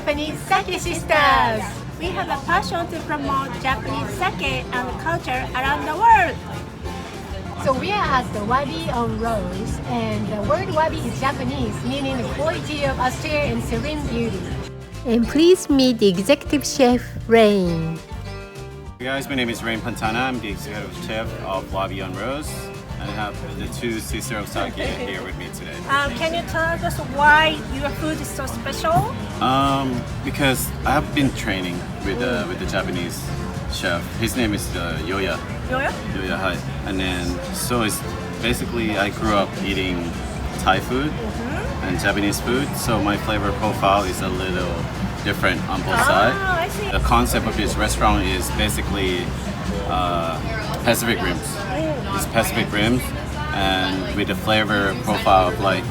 Japanese Sake Sisters. We have a passion to promote Japanese sake and culture around the world. So we are at the Wabi on Rose, and the word Wabi is Japanese, meaning the quality of austere and serene beauty. And please meet the executive chef, Rain. Hey guys, my name is Rain Pantana. I'm the executive chef of Wabi on Rose. And I have the two SōTō Sake here with me today. Can you tell us why your food is so special? Because I have been training with the Japanese chef. His name is Yoya. Yoya, hi. And then, so it's basically I grew up eating Thai food and Japanese food. So my flavor profile is a little different on both sides. I see. The concept of this restaurant is basically Pacific rims. It's Pacific rims, and with the flavor profile of like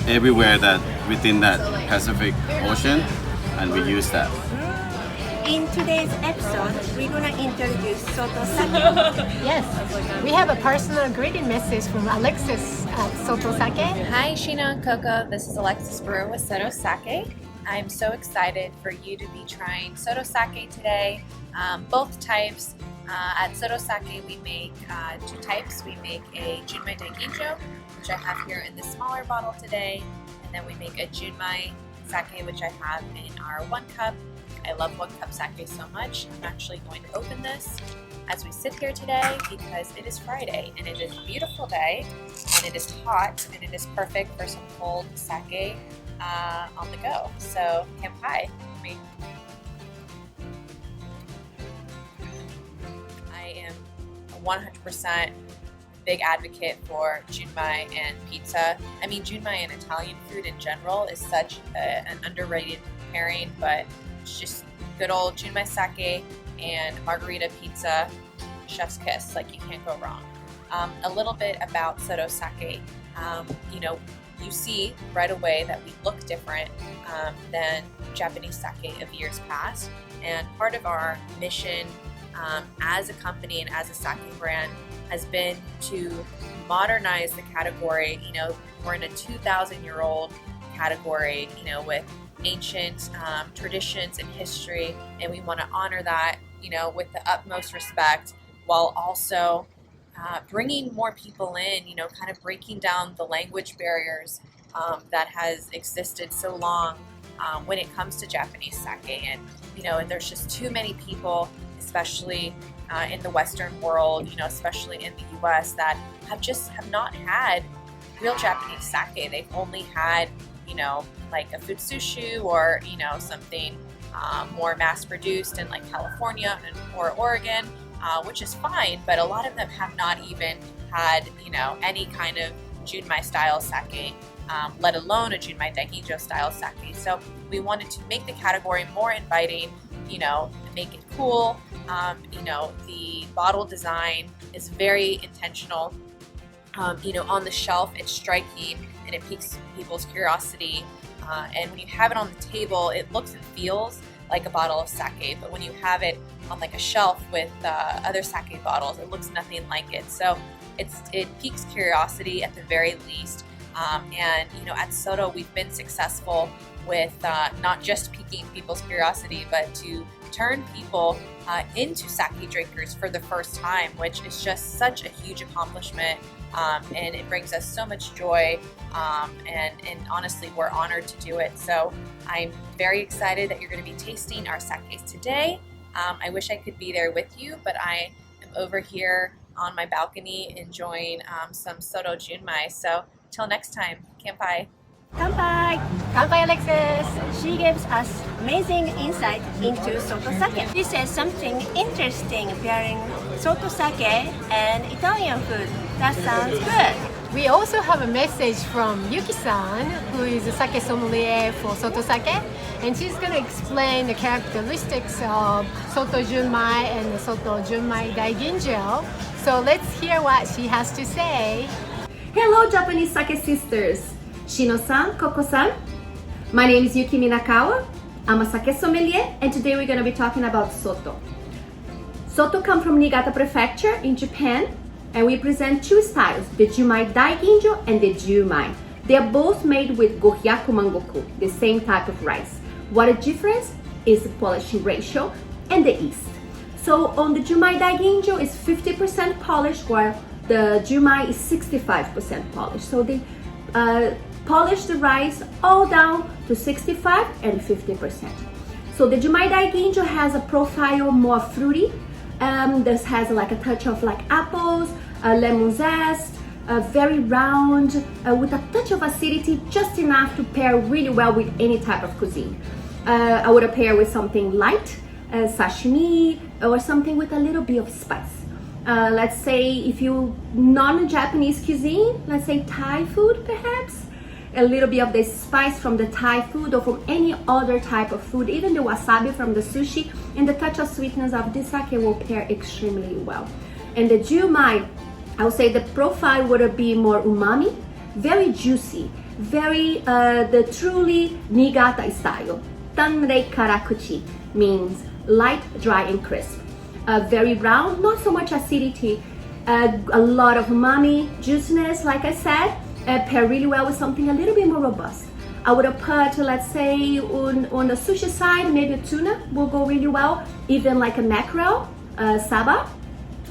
everywhere that within that Pacific Ocean, and we use that. In today's episode, we're gonna introduce SōTō Sake. Yes, we have a personal greeting message from Alexis at SōTō Sake. Hi Sheena and Coco, this is Alexis Brewer with SōTō Sake. I'm so excited for you to be trying SōTō Sake today, both types. At SōTō Sake we make two types. We make a Junmai Daiginjo, which I have here in the smaller bottle today, and then we make a Junmai Sake, which I have in our 1 cup. I love 1 cup sake so much. I'm actually going to open this as we sit here today because it is Friday and it is a beautiful day and it is hot and it is perfect for some cold sake on the go. So, kanpai. I am a 100% big advocate for junmai and pizza. I mean, junmai and Italian food in general is such an underrated pairing, but it's just good old junmai sake and margarita pizza, chef's kiss, like you can't go wrong. A little bit about SōTō Sake. You see right away that we look different than Japanese sake of years past, and part of our mission as a company and as a sake brand has been to modernize the category. We're in a 2,000-year-old category, with ancient traditions and history, and we want to honor that, with the utmost respect, while also bringing more people in, kind of breaking down the language barriers that has existed so long when it comes to Japanese sake. And there's just too many people, especially in the Western world, especially in the US, that have not had real Japanese sake. They've only had, like a food sushi or, something more mass produced in like California or Oregon, which is fine, but a lot of them have not even had, any kind of junmai style sake, let alone a junmai daiginjo style sake. So we wanted to make the category more inviting, make it cool. The bottle design is very intentional. On the shelf, it's striking and it piques people's curiosity. And when you have it on the table, it looks and feels like a bottle of sake. But when you have it on like a shelf with other sake bottles, it looks nothing like it. So it piques curiosity at the very least. And at SōTō, we've been successful with not just piquing people's curiosity, but to turn people into sake drinkers for the first time, which is just such a huge accomplishment. And it brings us so much joy, and honestly, we're honored to do it. So I'm very excited that you're going to be tasting our sakes today. I wish I could be there with you, but I am over here on my balcony enjoying some SōTō junmai. So till next time, kanpai. Kanpai! Kanpai, Alexis! She gives us amazing insight into SōTō Sake. She says something interesting pairing SōTō Sake and Italian food. That sounds good. We also have a message from Yuki-san, who is a sake sommelier for SōTō Sake, and she's going to explain the characteristics of SōTō Junmai and the SōTō Junmai Daiginjo. So let's hear what she has to say. Hello, Japanese sake sisters! Shino-san, Koko-san. My name is Yuki Minakawa. I'm a sake sommelier, and today we're going to be talking about SōTō. SōTō comes from Niigata Prefecture in Japan, and we present two styles, the Junmai Daiginjo and the Junmai. They are both made with gohyaku mangoku, the same type of rice. What a difference is the polishing ratio and the yeast. So on the Junmai Daiginjo is 50% polished, while the Junmai is 65% polished. So they polish the rice all down to 65 and 50%. So the Junmai Daiginjo has a profile more fruity. This has like a touch of like apples, lemon zest, very round, with a touch of acidity, just enough to pair really well with any type of cuisine. I would pair with something light, sashimi, or something with a little bit of spice. Let's say if you non-Japanese cuisine, let's say Thai food perhaps, a little bit of the spice from the Thai food or from any other type of food, even the wasabi from the sushi, and the touch of sweetness of this sake will pair extremely well. And the Junmai, I would say the profile would be more umami, very juicy, very the truly Niigata style. Tanrei karakuchi means light, dry, and crisp. Very round, not so much acidity, a lot of umami, juiciness, like I said, pair really well with something a little bit more robust. I would have put, let's say, on the sushi side, maybe a tuna will go really well, even like a mackerel, saba,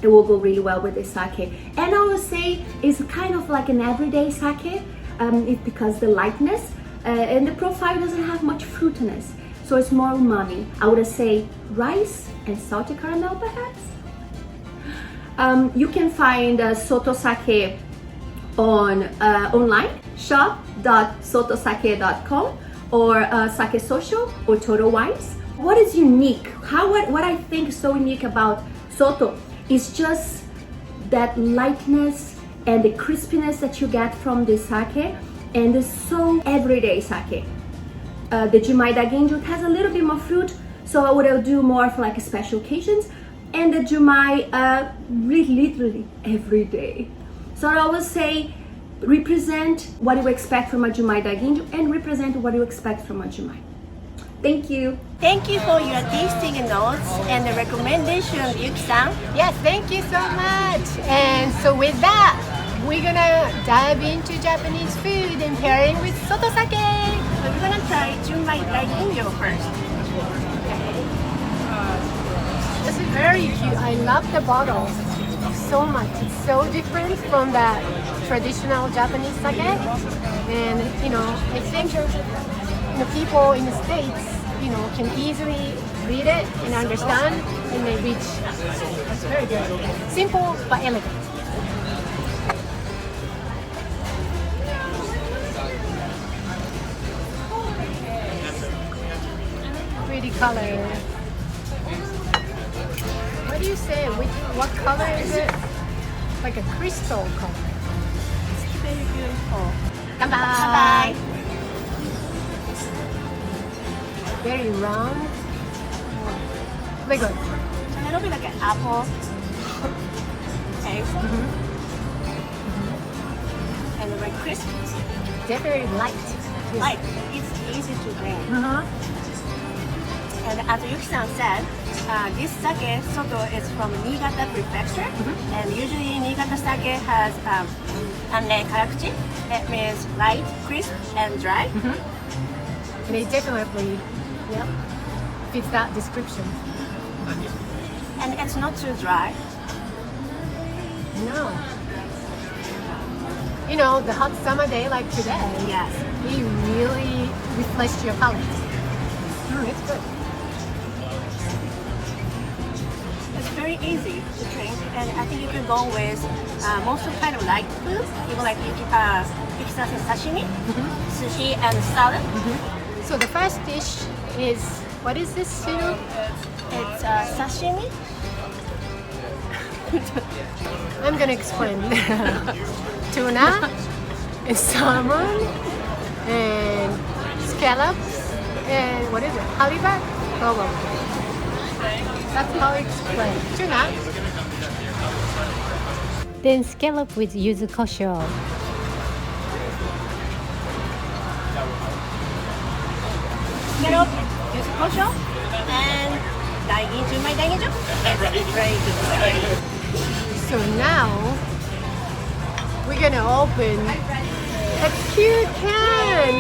it will go really well with the sake. And I would say it's kind of like an everyday sake, because the lightness and the profile doesn't have much fruitiness, so it's more umami. I would say rice and salty caramel perhaps. You can find SōTō Sake on online, shop.sotosake.com, or Sake Social or Total Wines. What is unique? What I think is so unique about SōTō is just that lightness and the crispiness that you get from the sake, and it's so everyday sake. The Junmai Daiginjo has a little bit more fruit, so I would do more for like special occasions, and the Junmai literally every day. So I would say represent what you expect from a Junmai Daiginjo and represent what you expect from a Junmai. Thank you. Thank you for your tasting notes and the recommendation, Yuki-san. Yes, thank you so much. And so with that, we're gonna dive into Japanese food and pairing with SōTō Sake. So we're gonna try Junmai Daiginjo first. This is very cute. I love the bottle so much. It's so different from the traditional Japanese sake. And I think people in the States, can easily read it and understand, and they reach. It's very good. Simple but elegant. Pretty color. What do you say? What color is it? Like a crystal color. It's very beautiful. Bye. Very round. Very good. A little bit like an apple taste. And very crisp. They're very light. Light. It's easy to drink. And as Yuki-san said, this sake, SōTō, is from Niigata Prefecture. And usually Niigata sake has tanrei karakuchi. It means light, crisp, and dry. And it definitely fits that description. And it's not too dry. No. The hot summer day like today, Yes. it really refreshes your palate. It's good. It's very easy to drink, and I think you can go with most of kind of light foods, even like Yuki-san said sashimi, sushi, and salad. So the first dish is, what is this, Shiru? It's sashimi. I'm gonna explain. Tuna and salmon and scallops and what is it? Halibut? Probably. That's how I explain. Tuna. Then scallop with yuzu kosho. Scallop, yuzu kosho, and Junmai Daiginjo. It's very good. So now we're gonna open a cute can.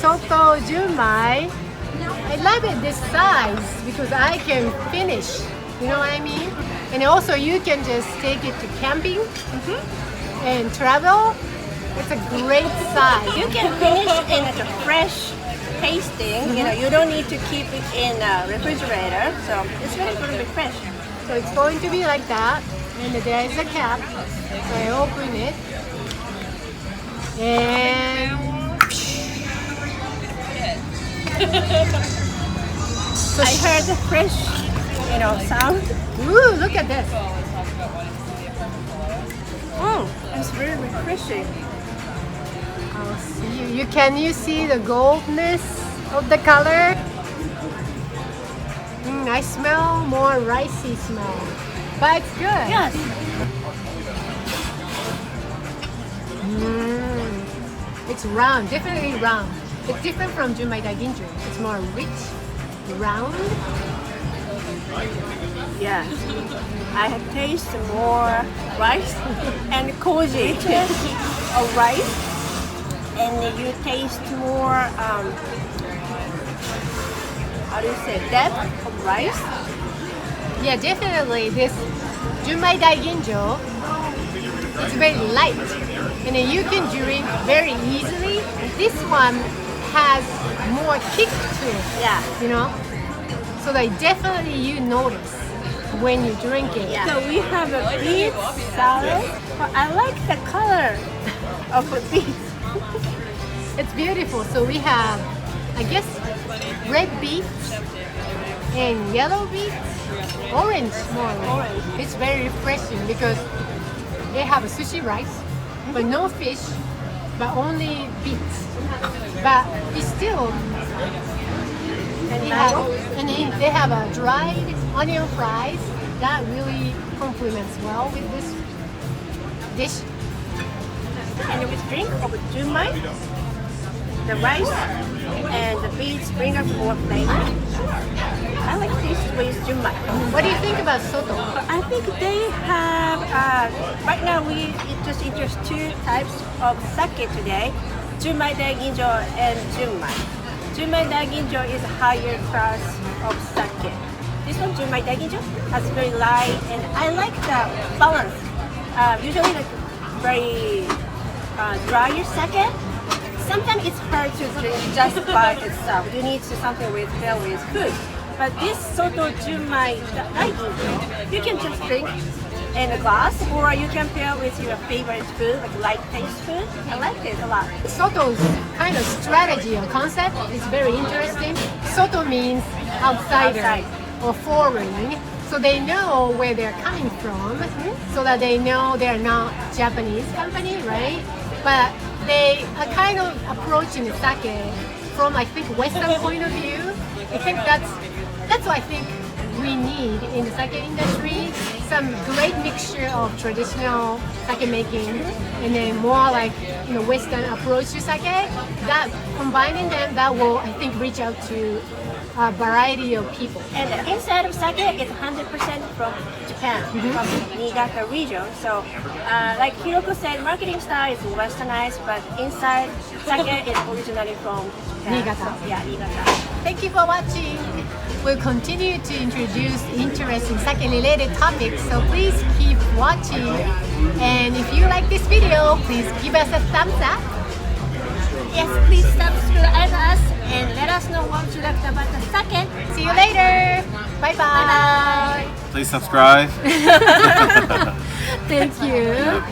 SōTō Junmai I love it this size because I can finish. You know what I mean? And also you can just take it to camping and travel. It's a great size. You can finish in a fresh tasting. You know, you don't need to keep it in a refrigerator, so it's really going to be fresh. So it's going to be like that, and there is a cap. So I open it, and so I heard the fresh, sound. Ooh, look at this. It's really refreshing. I'll see you. Can you see the goldness of the color? I smell more ricey smell, but it's good. Yes. It's round, definitely round. It's different from Junmai Daiginjo. It's more rich, round. Yes. I have tasted more rice and koji of rice, and you taste more how do you say, depth of rice. Yeah, definitely. This Junmai Daiginjo is very light, and then you can drink very easily. This one has more kick to it. Yeah. So that definitely you notice when you drink it. Yeah. So we have a beet salad. But I like the color of the beet. It's beautiful. So we have, I guess, red beets and yellow beets, orange more. Orange. It's very refreshing because they have a sushi rice, but no fish, but only beets. But it's still, and they have a dried onion fries that really complements well with this dish. And with drink of junmai, the rice and the beets bring up more flavor. I like this with junmai. What do you think about SōTō? I think they have, right now we just introduced two types of sake today, Junmai Daiginjo and Junmai. Junmai Daiginjo is a higher class of sake. This one, Junmai Daiginjo, has very light, and I like the balance. Usually like very drier sake, sometimes it's hard to drink just by itself. You need something with filled with food. But this SōTō Junmai Daiginjo, you can just drink in a glass, or you can pair with your favorite food, like light taste food. I like it a lot. SōTO's kind of strategy or concept is very interesting. SōTō means outsider or foreign, so they know where they're coming from, so that they know they're not Japanese company, right? But they are kind of approaching the sake from, I think, Western point of view. I think that's what I think we need in the sake industry. Some great mixture of traditional sake making and then more like Western approach to sake. That combining them, that will, I think, reach out to a variety of people. And the inside of sake is 100% from Japan, from Niigata region. So, like Hiroko said, marketing style is westernized, but inside sake is originally from Japan. Niigata. So, yeah, Niigata. Thank you for watching. We'll continue to introduce interesting sake-related topics, so please keep watching. And if you like this video, please give us a thumbs up. Yes, please subscribe us and let us know what you liked about the sake. See you later. Bye-bye. Please subscribe. Thank you.